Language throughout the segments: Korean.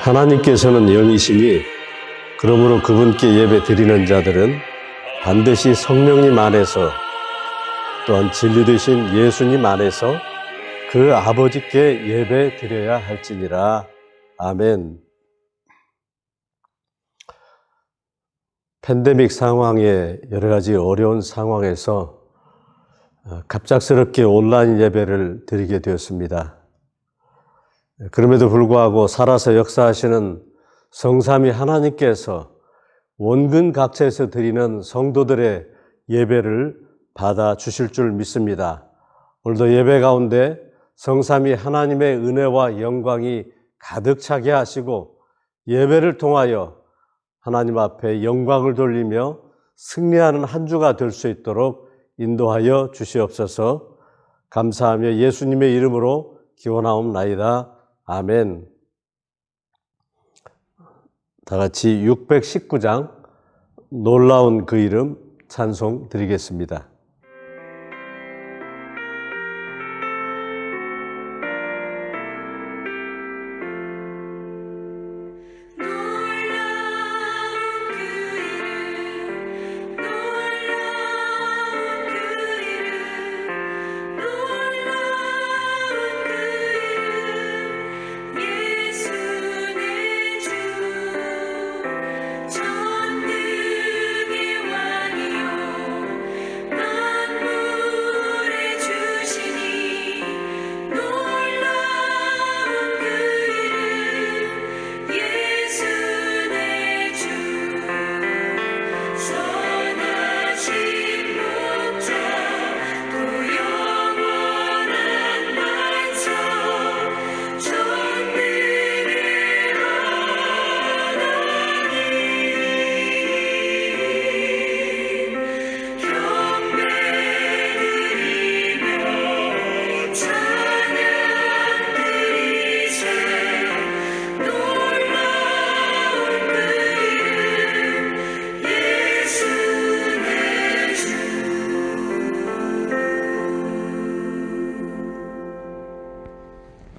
하나님께서는 영이시니 그러므로 그분께 예배 드리는 자들은 반드시 성령님 안에서 또한 진리 되신 예수님 안에서 그 아버지께 예배 드려야 할지니라. 아멘. 팬데믹 상황에 여러 가지 어려운 상황에서 갑작스럽게 온라인 예배를 드리게 되었습니다. 그럼에도 불구하고 살아서 역사하시는 성삼위 하나님께서 원근 각처에서 드리는 성도들의 예배를 받아 주실 줄 믿습니다. 오늘도 예배 가운데 성삼위 하나님의 은혜와 영광이 가득 차게 하시고 예배를 통하여 하나님 앞에 영광을 돌리며 승리하는 한 주가 될 수 있도록 인도하여 주시옵소서. 감사하며 예수님의 이름으로 기원하옵나이다. 아멘. 다 같이 619장 놀라운 그 이름 찬송 드리겠습니다.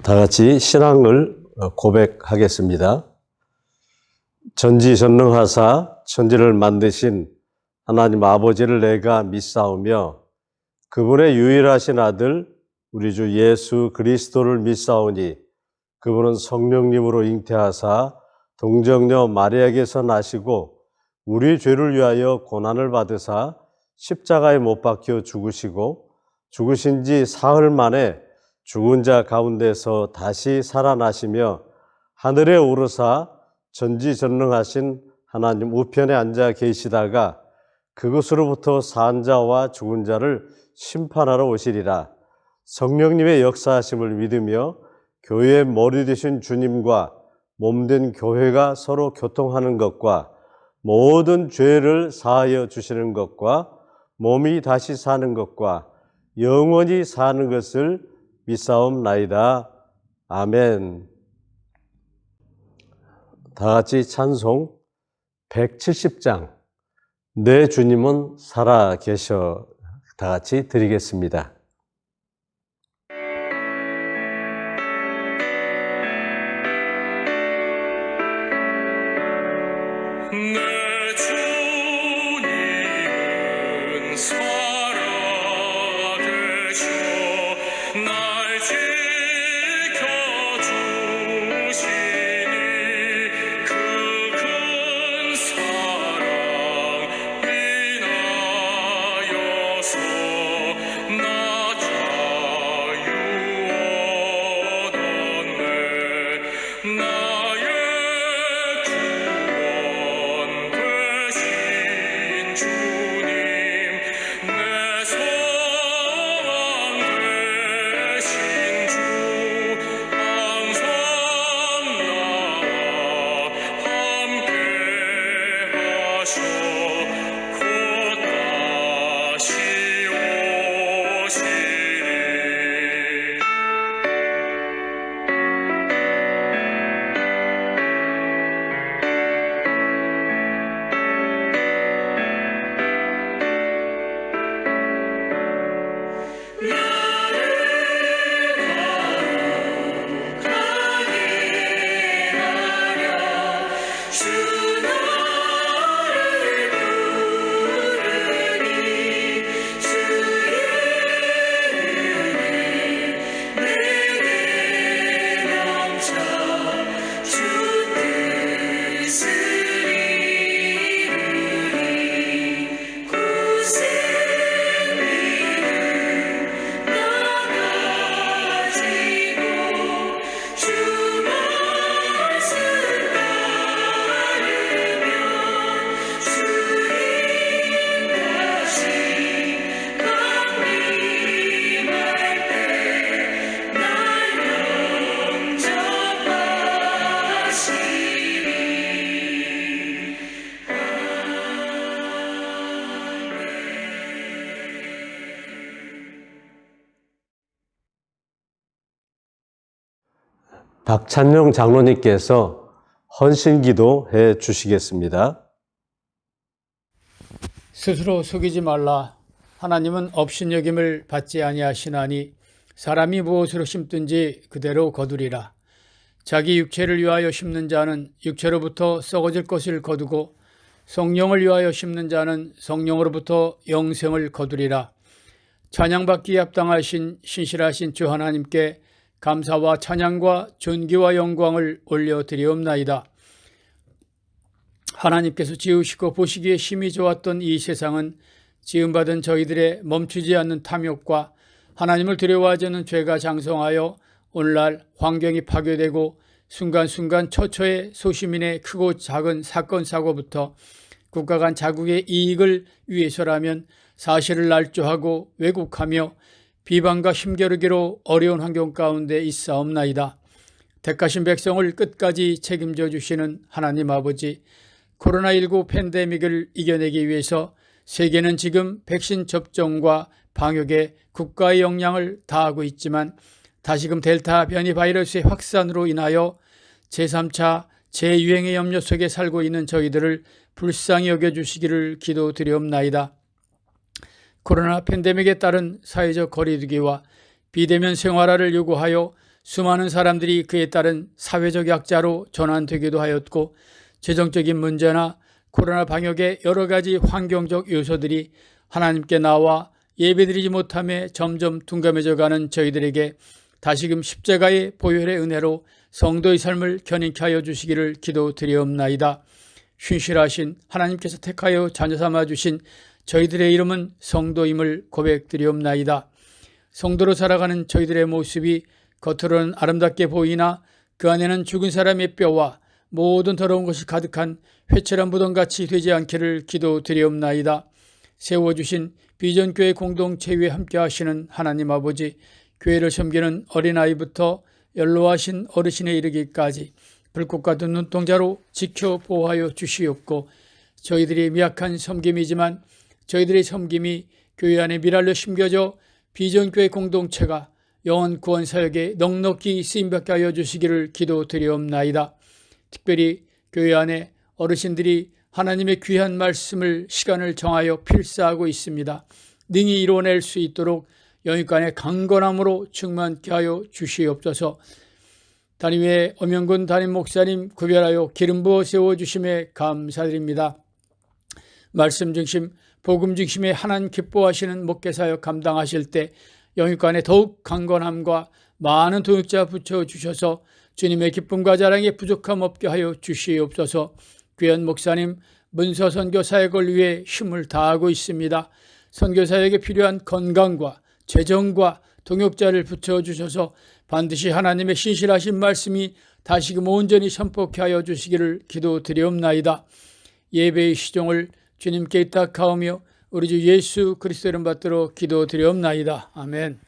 다 같이 신앙을 고백하겠습니다. 전지전능하사 천지를 만드신 하나님 아버지를 내가 믿사오며 그분의 유일하신 아들 우리 주 예수 그리스도를 믿사오니 그분은 성령님으로 잉태하사 동정녀 마리아에게서 나시고 우리 죄를 위하여 고난을 받으사 십자가에 못 박혀 죽으시고 죽으신 지 사흘 만에 죽은 자 가운데서 다시 살아나시며 하늘에 오르사 전지전능하신 하나님 우편에 앉아 계시다가 그곳으로부터 산 자와 죽은 자를 심판하러 오시리라. 성령님의 역사하심을 믿으며 교회의 머리 되신 주님과 몸된 교회가 서로 교통하는 것과 모든 죄를 사하여 주시는 것과 몸이 다시 사는 것과 영원히 사는 것을 믿사옵나이다. 아멘. 다 같이 찬송 170장 내 주님은 살아 계셔 다 같이 드리겠습니다. 내 주님은 살아 계셔 날 지켜주시니 그 큰 사랑 인하여서 나 자유 얻었네. 나의 구원 되신 주님 박찬용 장로님께서 헌신기도 해 주시겠습니다. 스스로 속이지 말라. 하나님은 업신여김을 받지 아니하시나니 사람이 무엇으로 심든지 그대로 거두리라. 자기 육체를 위하여 심는 자는 육체로부터 썩어질 것을 거두고 성령을 위하여 심는 자는 성령으로부터 영생을 거두리라. 찬양받기에 합당하신 신실하신 주 하나님께 감사와 찬양과 존귀와 영광을 올려드리옵나이다. 하나님께서 지으시고 보시기에 심히 좋았던 이 세상은 지음받은 저희들의 멈추지 않는 탐욕과 하나님을 두려워하지 않는 죄가 장성하여 오늘날 환경이 파괴되고 순간순간 처처의 소시민의 크고 작은 사건 사고부터 국가 간 자국의 이익을 위해서라면 사실을 날조하고 왜곡하며 비방과 힘겨루기로 어려운 환경 가운데 있사옵나이다. 택하신 백성을 끝까지 책임져 주시는 하나님 아버지, 코로나19 팬데믹을 이겨내기 위해서 세계는 지금 백신 접종과 방역에 국가의 역량을 다하고 있지만 다시금 델타 변이 바이러스의 확산으로 인하여 제3차 재유행의 염려 속에 살고 있는 저희들을 불쌍히 여겨주시기를 기도드리옵나이다. 코로나 팬데믹에 따른 사회적 거리두기와 비대면 생활화를 요구하여 수많은 사람들이 그에 따른 사회적 약자로 전환되기도 하였고, 재정적인 문제나 코로나 방역의 여러 가지 환경적 요소들이 하나님께 나와 예배드리지 못함에 점점 둔감해져가는 저희들에게 다시금 십자가의 보혈의 은혜로 성도의 삶을 견인케 하여 주시기를 기도드리옵나이다. 신실하신 하나님께서 택하여 자녀 삼아 주신 저희들의 이름은 성도임을 고백드리옵나이다. 성도로 살아가는 저희들의 모습이 겉으로는 아름답게 보이나 그 안에는 죽은 사람의 뼈와 모든 더러운 것이 가득한 회칠한 무덤같이 되지 않기를 기도드리옵나이다. 세워주신 비전교회 공동체 위에 함께 하시는 하나님 아버지, 교회를 섬기는 어린아이부터 연로하신 어르신에 이르기까지 불꽃 같은 눈동자로 지켜 보호하여 주시옵고, 저희들이 미약한 섬김이지만 저희들의 섬김이 교회 안에 미랄로 심겨져 비전교회 공동체가 영혼 구원 사역에 넉넉히 쓰임받게 하여 주시기를 기도드리옵나이다. 특별히 교회 안에 어르신들이 하나님의 귀한 말씀을 시간을 정하여 필사하고 있습니다. 능히 이뤄낼 수 있도록 영육간의 강건함으로 충만케 하여 주시옵소서. 담임의 엄영근 담임 목사님 구별하여 기름 부어 세워주심에 감사드립니다. 말씀 중심, 복음 중심의 하나님 기뻐하시는 목회사역 감당하실 때 영육간에 더욱 강건함과 많은 동역자 붙여주셔서 주님의 기쁨과 자랑에 부족함 없게 하여 주시옵소서. 귀한 목사님 문서 선교 사역을 위해 힘을 다하고 있습니다. 선교 사역에 필요한 건강과 재정과 동역자를 붙여주셔서 반드시 하나님의 신실하신 말씀이 다시금 온전히 선포케 하여 주시기를 기도드리옵나이다. 예배의 시종을 주님께 의탁하오며 우리 주 예수 그리스도 이름 받들어 기도드리옵나이다. 아멘.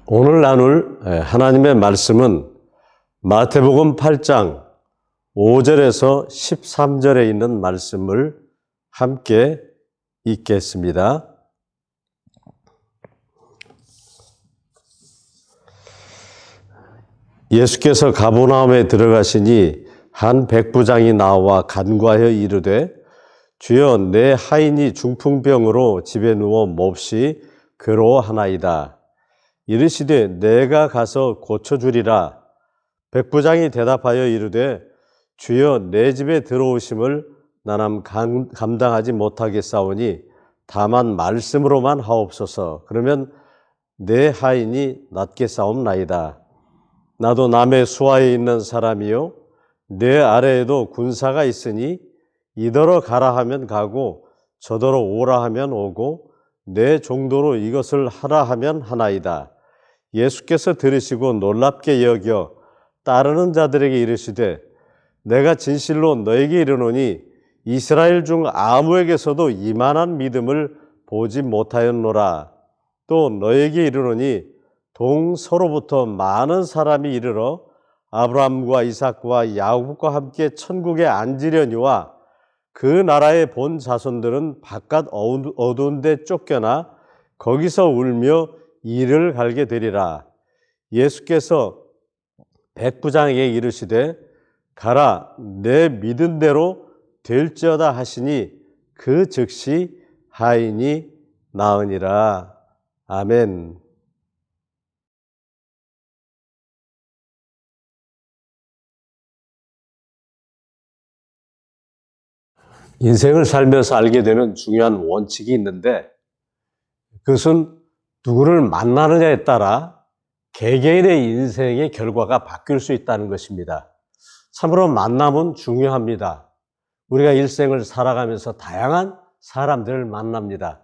오늘 나눌 하나님의 말씀은 마태복음 8장 5절에서 13절에 있는 말씀을 함께 읽겠습니다. 예수께서 가버나움에 들어가시니 한 백부장이 나와 간구하여 이르되 주여 내 하인이 중풍병으로 집에 누워 몹시 괴로워하나이다. 이르시되 내가 가서 고쳐주리라. 백부장이 대답하여 이르되 주여 내 집에 들어오심을 나는 감당하지 못하겠사오니 다만 말씀으로만 하옵소서. 그러면 내 하인이 낫겠사옵나이다. 나도 남의 수하에 있는 사람이요 내 아래에도 군사가 있으니 이더러 가라 하면 가고 저더러 오라 하면 오고 내 정도로 이것을 하라 하면 하나이다. 예수께서 들으시고 놀랍게 여겨 따르는 자들에게 이르시되 내가 진실로 너에게 이르노니 이스라엘 중 아무에게서도 이만한 믿음을 보지 못하였노라. 또 너에게 이르노니 동서로부터 많은 사람이 이르러 아브라함과 이삭과 야곱과 함께 천국에 앉으려니와 그 나라의 본 자손들은 바깥 어두운 데 쫓겨나 거기서 울며 이를 갈게 되리라. 예수께서 백부장에게 이르시되 가라, 내 믿은 대로 될지어다 하시니 그 즉시 하인이 나으니라. 아멘. 인생을 살면서 알게 되는 중요한 원칙이 있는데 그것은 누구를 만나느냐에 따라 개개인의 인생의 결과가 바뀔 수 있다는 것입니다. 참으로 만남은 중요합니다. 우리가 일생을 살아가면서 다양한 사람들을 만납니다.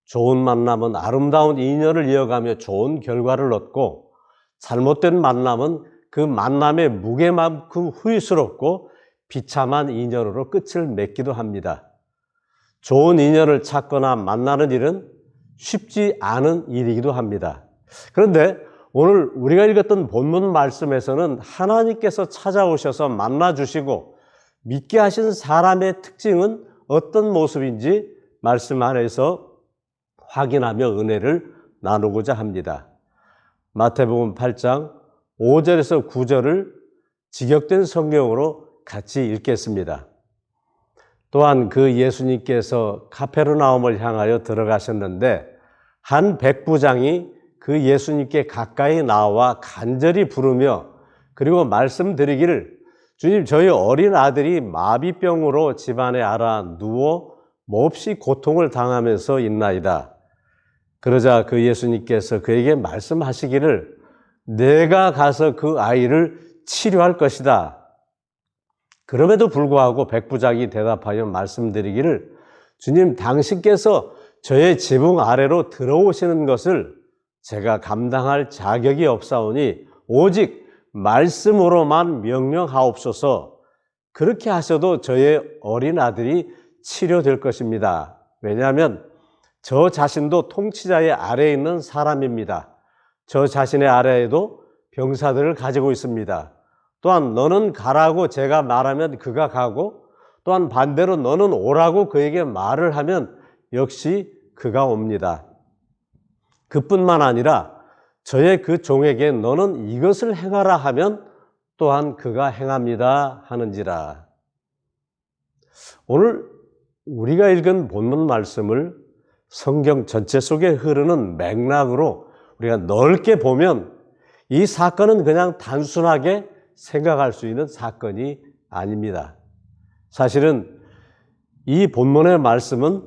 좋은 만남은 아름다운 인연을 이어가며 좋은 결과를 얻고 잘못된 만남은 그 만남의 무게만큼 후회스럽고 비참한 인연으로 끝을 맺기도 합니다. 좋은 인연을 찾거나 만나는 일은 쉽지 않은 일이기도 합니다. 그런데 오늘 우리가 읽었던 본문 말씀에서는 하나님께서 찾아오셔서 만나주시고 믿게 하신 사람의 특징은 어떤 모습인지 말씀 안에서 확인하며 은혜를 나누고자 합니다. 마태복음 8장 5절에서 9절을 직역된 성경으로 같이 읽겠습니다. 또한 그 예수님께서 가페르나움을 향하여 들어가셨는데 한 백부장이 그 예수님께 가까이 나와 간절히 부르며 그리고 말씀드리기를 주님, 저희 어린 아들이 마비병으로 집안에 앓아 누워 몹시 고통을 당하면서 있나이다. 그러자 그 예수님께서 그에게 말씀하시기를 내가 가서 그 아이를 치료할 것이다. 그럼에도 불구하고 백부장이 대답하여 말씀드리기를 주님, 당신께서 저의 지붕 아래로 들어오시는 것을 제가 감당할 자격이 없사오니 오직 말씀으로만 명령하옵소서. 그렇게 하셔도 저의 어린 아들이 치료될 것입니다. 왜냐하면 저 자신도 통치자의 아래에 있는 사람입니다. 저 자신의 아래에도 병사들을 가지고 있습니다. 또한 너는 가라고 제가 말하면 그가 가고 또한 반대로 너는 오라고 그에게 말을 하면 역시 그가 옵니다. 그뿐만 아니라 저의 그 종에게 너는 이것을 행하라 하면 또한 그가 행합니다 하는지라. 오늘 우리가 읽은 본문 말씀을 성경 전체 속에 흐르는 맥락으로 우리가 넓게 보면 이 사건은 그냥 단순하게 생각할 수 있는 사건이 아닙니다. 사실은 이 본문의 말씀은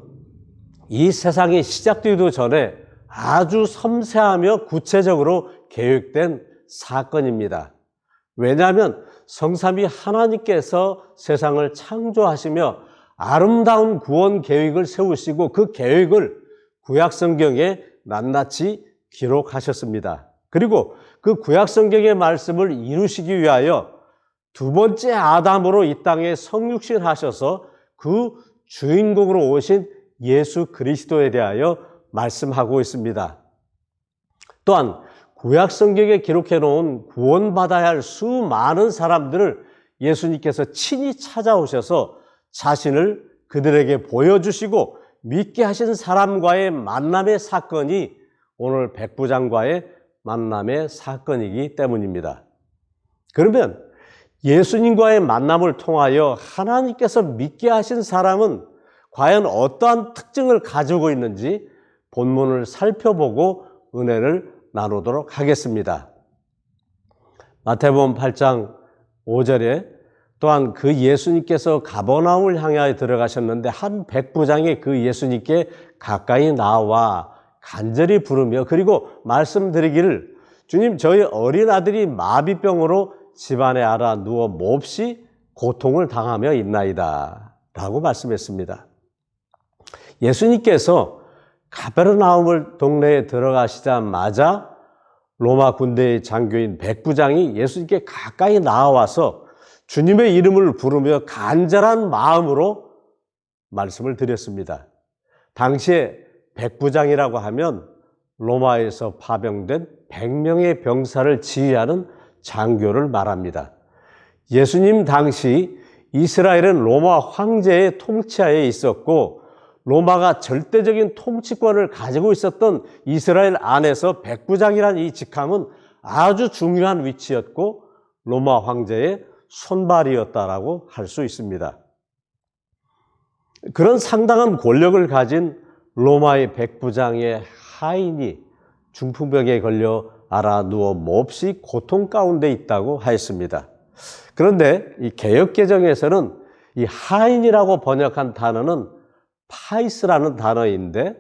이 세상이 시작되기도 전에 아주 섬세하며 구체적으로 계획된 사건입니다. 왜냐하면 성삼위 하나님께서 세상을 창조하시며 아름다운 구원 계획을 세우시고 그 계획을 구약성경에 낱낱이 기록하셨습니다. 그리고 그 구약성경의 말씀을 이루시기 위하여 두 번째 아담으로 이 땅에 성육신하셔서 그 주인공으로 오신 예수 그리스도에 대하여 말씀하고 있습니다. 또한 구약성경에 기록해 놓은 구원받아야 할 수많은 사람들을 예수님께서 친히 찾아오셔서 자신을 그들에게 보여주시고 믿게 하신 사람과의 만남의 사건이 오늘 백부장과의 만남의 사건이기 때문입니다. 그러면 예수님과의 만남을 통하여 하나님께서 믿게 하신 사람은 과연 어떠한 특징을 가지고 있는지 본문을 살펴보고 은혜를 나누도록 하겠습니다. 마태복음 8장 5절에 또한 그 예수님께서 가버나움을 향하여 들어가셨는데 한 백부장이 그 예수님께 가까이 나와 간절히 부르며 그리고 말씀드리기를 주님, 저희 어린 아들이 마비병으로 집안에 앓아 누워 몹시 고통을 당하며 있나이다 라고 말씀했습니다. 예수님께서 가베르나움 동네에 들어가시자마자 로마 군대의 장교인 백부장이 예수님께 가까이 나와서 주님의 이름을 부르며 간절한 마음으로 말씀을 드렸습니다. 당시에 백부장이라고 하면 로마에서 파병된 100명의 병사를 지휘하는 장교를 말합니다. 예수님 당시 이스라엘은 로마 황제의 통치하에 있었고 로마가 절대적인 통치권을 가지고 있었던 이스라엘 안에서 백부장이라는 이 직함은 아주 중요한 위치였고 로마 황제의 손발이었다라고 할 수 있습니다. 그런 상당한 권력을 가진 로마의 백부장의 하인이 중풍병에 걸려 알아 누워 몹시 고통 가운데 있다고 하였습니다. 그런데 이 개역개정에서는 이 하인이라고 번역한 단어는 파이스라는 단어인데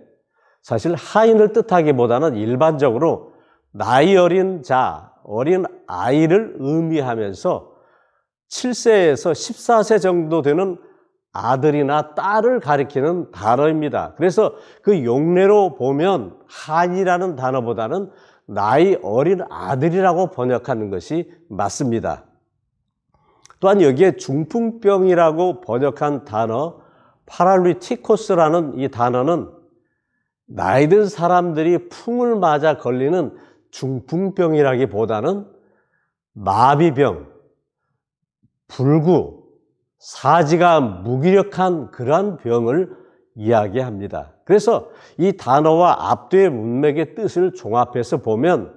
사실 하인을 뜻하기보다는 일반적으로 나이 어린 자, 어린 아이를 의미하면서 7세에서 14세 정도 되는 아들이나 딸을 가리키는 단어입니다. 그래서 그 용례로 보면 하인이라는 단어보다는 나이 어린 아들이라고 번역하는 것이 맞습니다. 또한 여기에 중풍병이라고 번역한 단어 파랄리티코스라는 이 단어는 나이 든 사람들이 풍을 맞아 걸리는 중풍병이라기보다는 마비병, 불구, 사지가 무기력한 그러한 병을 이야기합니다. 그래서 이 단어와 앞뒤의 문맥의 뜻을 종합해서 보면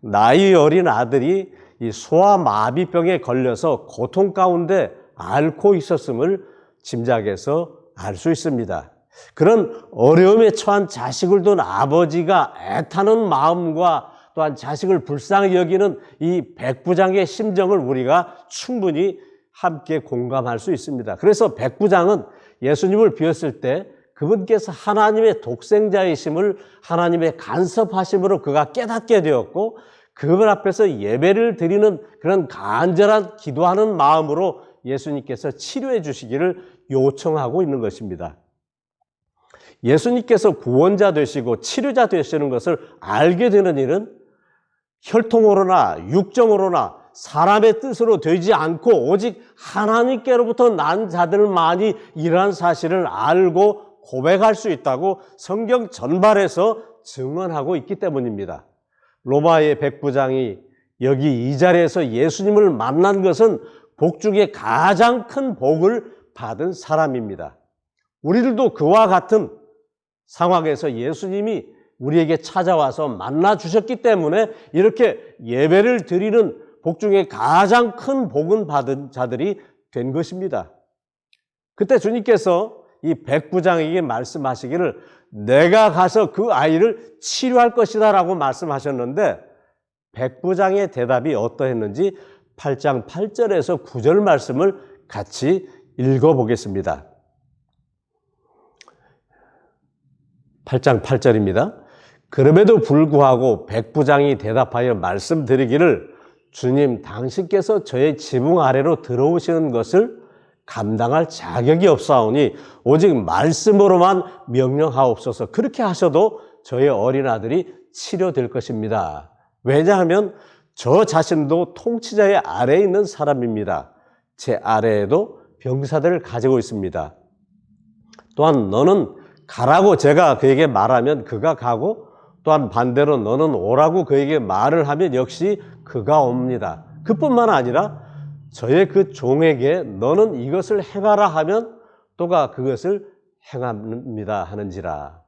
나이 어린 아들이 이 소아마비병에 걸려서 고통 가운데 앓고 있었음을 짐작해서 알 수 있습니다. 그런 어려움에 처한 자식을 둔 아버지가 애타는 마음과 또한 자식을 불쌍히 여기는 이 백부장의 심정을 우리가 충분히 함께 공감할 수 있습니다. 그래서 백부장은 예수님을 비웠을 때 그분께서 하나님의 독생자이심을 하나님의 간섭하심으로 그가 깨닫게 되었고 그분 앞에서 예배를 드리는 그런 간절한 기도하는 마음으로 예수님께서 치료해 주시기를 요청하고 있는 것입니다. 예수님께서 구원자 되시고 치료자 되시는 것을 알게 되는 일은 혈통으로나 육정으로나 사람의 뜻으로 되지 않고 오직 하나님께로부터 난 자들만이 이러한 사실을 알고 고백할 수 있다고 성경 전반에서 증언하고 있기 때문입니다. 로마의 백부장이 여기 이 자리에서 예수님을 만난 것은 복 중에 가장 큰 복을 받은 사람입니다. 우리들도 그와 같은 상황에서 예수님이 우리에게 찾아와서 만나 주셨기 때문에 이렇게 예배를 드리는 복 중에 가장 큰 복은 받은 자들이 된 것입니다. 그때 주님께서 이 백부장에게 말씀하시기를 내가 가서 그 아이를 치료할 것이다 라고 말씀하셨는데 백부장의 대답이 어떠했는지 8장 8절에서 9절 말씀을 같이 읽어보겠습니다. 8장 8절입니다. 그럼에도 불구하고 백부장이 대답하여 말씀드리기를 주님 당신께서 저의 지붕 아래로 들어오시는 것을 감당할 자격이 없사오니 오직 말씀으로만 명령하옵소서. 그렇게 하셔도 저의 어린 아들이 치료될 것입니다. 왜냐하면 저 자신도 통치자의 아래에 있는 사람입니다. 제 아래에도 병사들을 가지고 있습니다. 또한 너는 가라고 제가 그에게 말하면 그가 가고 또한 반대로 너는 오라고 그에게 말을 하면 역시 그가 옵니다. 그뿐만 아니라 저의 그 종에게 너는 이것을 행하라 하면 또가 그것을 행합니다 하는지라.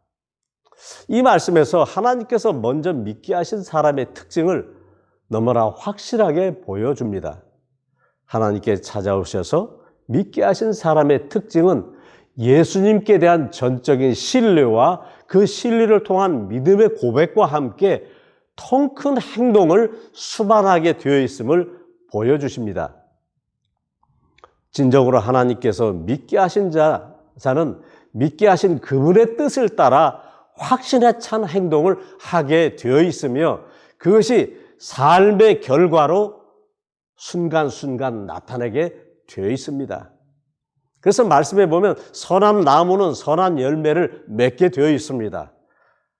이 말씀에서 하나님께서 먼저 믿게 하신 사람의 특징을 너무나 확실하게 보여줍니다. 하나님께 찾아오셔서 믿게 하신 사람의 특징은 예수님께 대한 전적인 신뢰와 그 신뢰를 통한 믿음의 고백과 함께 통 큰 행동을 수반하게 되어 있음을 보여주십니다. 진정으로 하나님께서 믿게 하신 자는 믿게 하신 그분의 뜻을 따라 확신에 찬 행동을 하게 되어 있으며 그것이 삶의 결과로 순간순간 나타나게 되어 있습니다. 그래서 말씀에 보면 선한 나무는 선한 열매를 맺게 되어 있습니다.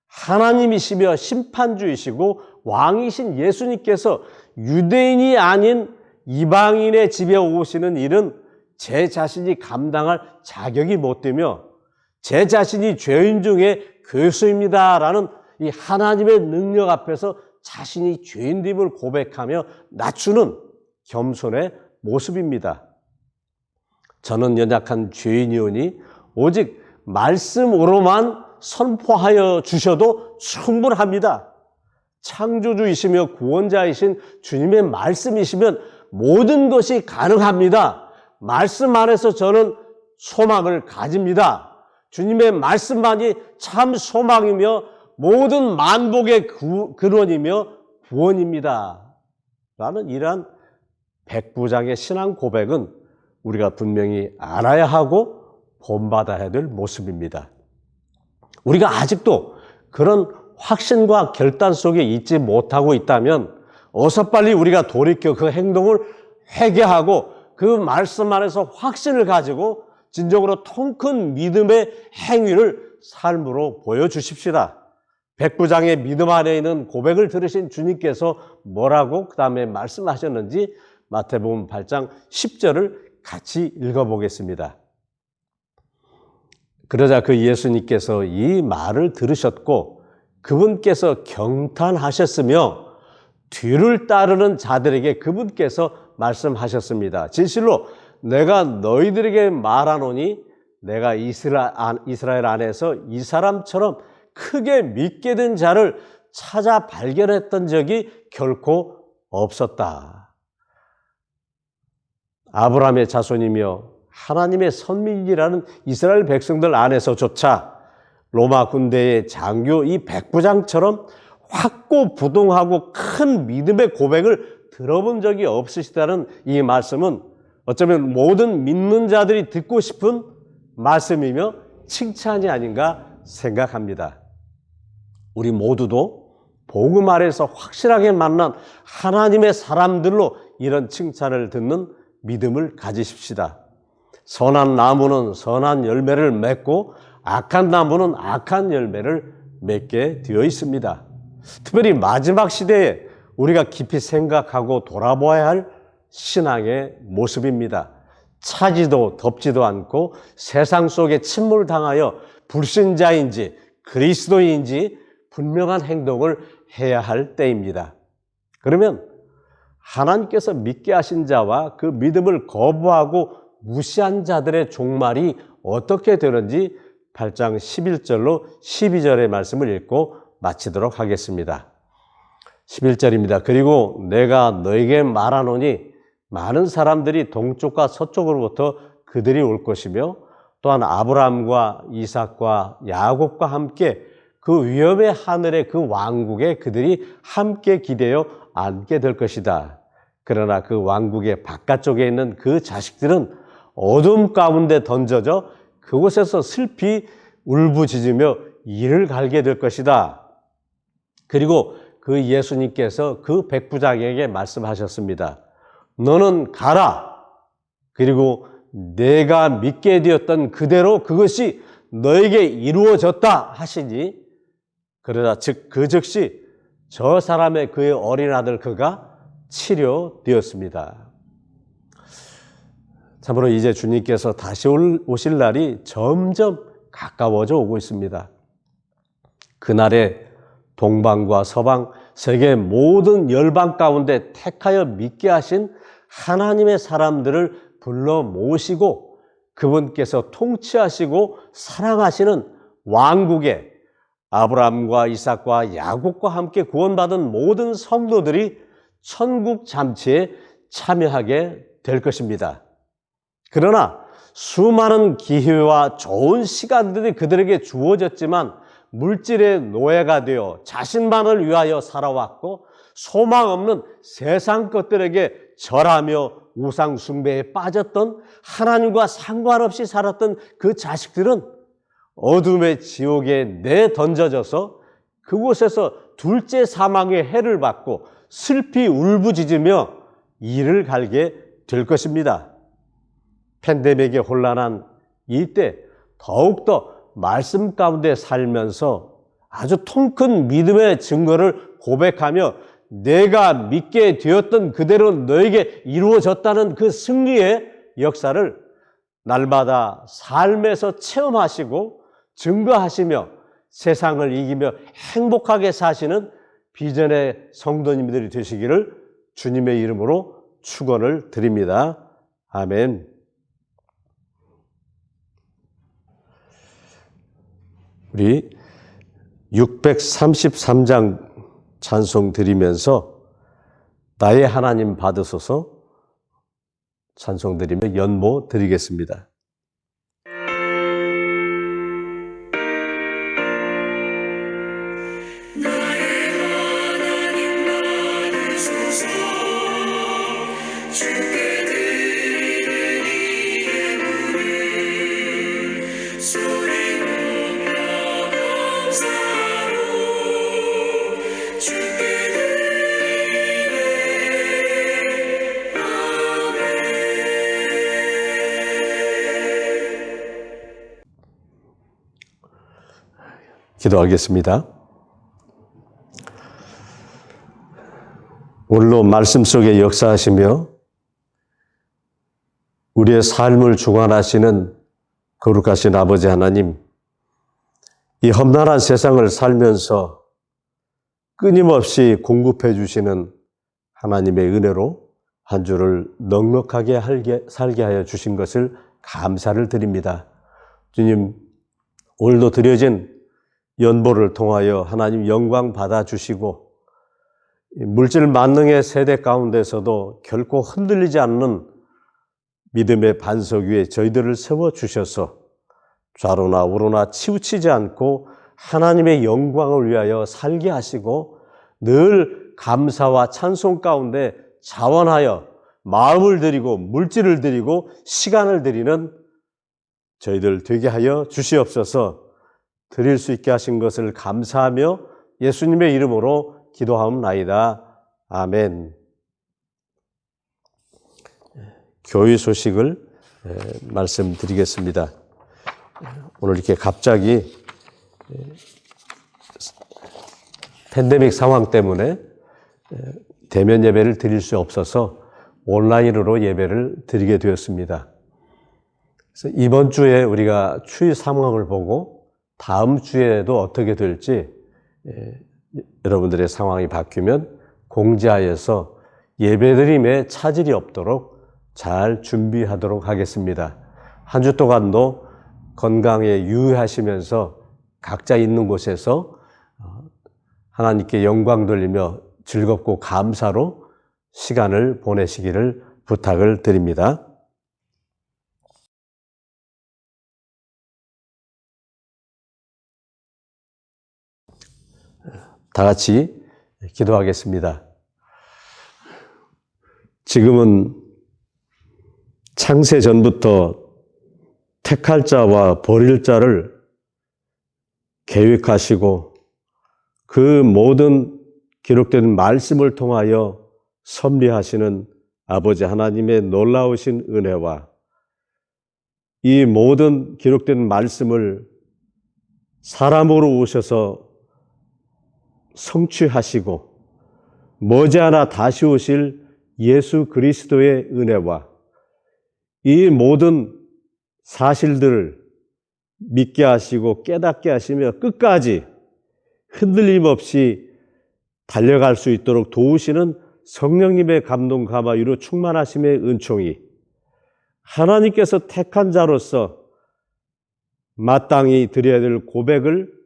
하나님이시며 심판주이시고 왕이신 예수님께서 유대인이 아닌 이방인의 집에 오시는 일은 제 자신이 감당할 자격이 못 되며 제 자신이 죄인 중에 괴수입니다라는 이 하나님의 능력 앞에서 자신이 죄인됨을 고백하며 낮추는 겸손의 모습입니다. 저는 연약한 죄인이오니 오직 말씀으로만 선포하여 주셔도 충분합니다. 창조주이시며 구원자이신 주님의 말씀이시면 모든 것이 가능합니다. 말씀 안에서 저는 소망을 가집니다. 주님의 말씀만이 참 소망이며 모든 만복의 근원이며 구원입니다. 라는 이러한 백부장의 신앙 고백은 우리가 분명히 알아야 하고 본받아야 될 모습입니다. 우리가 아직도 그런 확신과 결단 속에 있지 못하고 있다면 어서 빨리 우리가 돌이켜 그 행동을 회개하고 그 말씀 안에서 확신을 가지고 진정으로 통큰 믿음의 행위를 삶으로 보여주십시다. 백부장의 믿음 안에 있는 고백을 들으신 주님께서 뭐라고 그 다음에 말씀하셨는지 마태복음 8장 10절을 같이 읽어보겠습니다. 그러자 그 예수님께서 이 말을 들으셨고 그분께서 경탄하셨으며 뒤를 따르는 자들에게 그분께서 말씀하셨습니다. 진실로 내가 너희들에게 말하노니 내가 이스라엘 안에서 이 사람처럼 크게 믿게 된 자를 찾아 발견했던 적이 결코 없었다. 아브라함의 자손이며 하나님의 선민이라는 이스라엘 백성들 안에서조차 로마 군대의 장교 이 백부장처럼 확고부동하고 큰 믿음의 고백을 들어본 적이 없으시다는 이 말씀은 어쩌면 모든 믿는 자들이 듣고 싶은 말씀이며 칭찬이 아닌가 생각합니다. 우리 모두도 복음 아래에서 확실하게 만난 하나님의 사람들로 이런 칭찬을 듣는 믿음을 가지십시다. 선한 나무는 선한 열매를 맺고 악한 나무는 악한 열매를 맺게 되어 있습니다. 특별히 마지막 시대에 우리가 깊이 생각하고 돌아보아야 할 신앙의 모습입니다. 차지도 덥지도 않고 세상 속에 침몰당하여 불신자인지 그리스도인지 분명한 행동을 해야 할 때입니다. 그러면 하나님께서 믿게 하신 자와 그 믿음을 거부하고 무시한 자들의 종말이 어떻게 되는지 8장 11절로 12절의 말씀을 읽고 마치도록 하겠습니다. 11절입니다. 그리고 내가 너에게 말하노니 많은 사람들이 동쪽과 서쪽으로부터 그들이 올 것이며 또한 아브라함과 이삭과 야곱과 함께 그 위엄의 하늘의 그 왕국에 그들이 함께 기대어 앉게 될 것이다. 그러나 그 왕국의 바깥쪽에 있는 그 자식들은 어둠 가운데 던져져 그곳에서 슬피 울부짖으며 이를 갈게 될 것이다. 그리고 그 예수님께서 그 백부장에게 말씀하셨습니다. 너는 가라. 그리고 내가 믿게 되었던 그대로 그것이 너에게 이루어졌다 하시니 그러자 그 즉시 저 사람의 그의 어린 아들 그가 치료되었습니다. 참으로 이제 주님께서 다시 오실 날이 점점 가까워져 오고 있습니다. 그날에 동방과 서방 세계 모든 열방 가운데 택하여 믿게 하신 하나님의 사람들을 불러 모시고 그분께서 통치하시고 사랑하시는 왕국에 아브라함과 이삭과 야곱과 함께 구원받은 모든 성도들이 천국 잔치에 참여하게 될 것입니다. 그러나 수많은 기회와 좋은 시간들이 그들에게 주어졌지만 물질의 노예가 되어 자신만을 위하여 살아왔고 소망 없는 세상 것들에게 절하며 우상 숭배에 빠졌던 하나님과 상관없이 살았던 그 자식들은 어둠의 지옥에 내던져져서 그곳에서 둘째 사망의 해를 받고 슬피 울부짖으며 이를 갈게 될 것입니다. 팬데믹에 혼란한 이때 더욱더 말씀 가운데 살면서 아주 통큰 믿음의 증거를 고백하며 내가 믿게 되었던 그대로 너에게 이루어졌다는 그 승리의 역사를 날마다 삶에서 체험하시고 증거하시며 세상을 이기며 행복하게 사시는 비전의 성도님들이 되시기를 주님의 이름으로 축원을 드립니다. 아멘. 우리 633장 찬송 드리면서 나의 하나님 받으소서 찬송 드리며 연모 드리겠습니다. 주께 드리는 이 예물을 소리 높여 감사로 주께 드리네. 아멘. 기도하겠습니다. 오늘도 말씀 속에 역사하시며 우리의 삶을 주관하시는 거룩하신 아버지 하나님, 이 험난한 세상을 살면서 끊임없이 공급해 주시는 하나님의 은혜로 한 주를 넉넉하게 살게 하여 주신 것을 감사를 드립니다. 주님, 오늘도 드려진 연보를 통하여 하나님 영광 받아주시고 물질 만능의 세대 가운데서도 결코 흔들리지 않는 믿음의 반석 위에 저희들을 세워주셔서 좌로나 우로나 치우치지 않고 하나님의 영광을 위하여 살게 하시고 늘 감사와 찬송 가운데 자원하여 마음을 드리고 물질을 드리고 시간을 드리는 저희들 되게 하여 주시옵소서. 드릴 수 있게 하신 것을 감사하며 예수님의 이름으로 기도하옵나이다. 아멘. 교회 소식을 말씀드리겠습니다. 오늘 이렇게 갑자기 팬데믹 상황 때문에 대면 예배를 드릴 수 없어서 온라인으로 예배를 드리게 되었습니다. 그래서 이번 주에 우리가 추위 상황을 보고 다음 주에도 어떻게 될지 여러분들의 상황이 바뀌면 공지하여서 예배드림에 차질이 없도록 잘 준비하도록 하겠습니다. 한 주 동안도 건강에 유의하시면서 각자 있는 곳에서 하나님께 영광 돌리며 즐겁고 감사로 시간을 보내시기를 부탁을 드립니다. 다 같이 기도하겠습니다. 지금은 창세 전부터 택할 자와 버릴 자를 계획하시고 그 모든 기록된 말씀을 통하여 섭리하시는 아버지 하나님의 놀라우신 은혜와 이 모든 기록된 말씀을 사람으로 오셔서 성취하시고 머지않아 다시 오실 예수 그리스도의 은혜와 이 모든 사실들을 믿게 하시고 깨닫게 하시며 끝까지 흔들림 없이 달려갈 수 있도록 도우시는 성령님의 감동 감화유로 충만하심의 은총이 하나님께서 택한 자로서 마땅히 드려야 될 고백을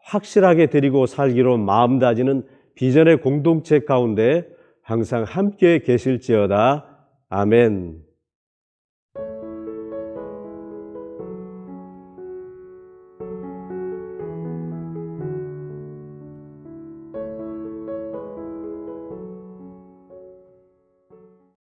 확실하게 드리고 살기로 마음 다지는 비전의 공동체 가운데 항상 함께 계실지어다. 아멘.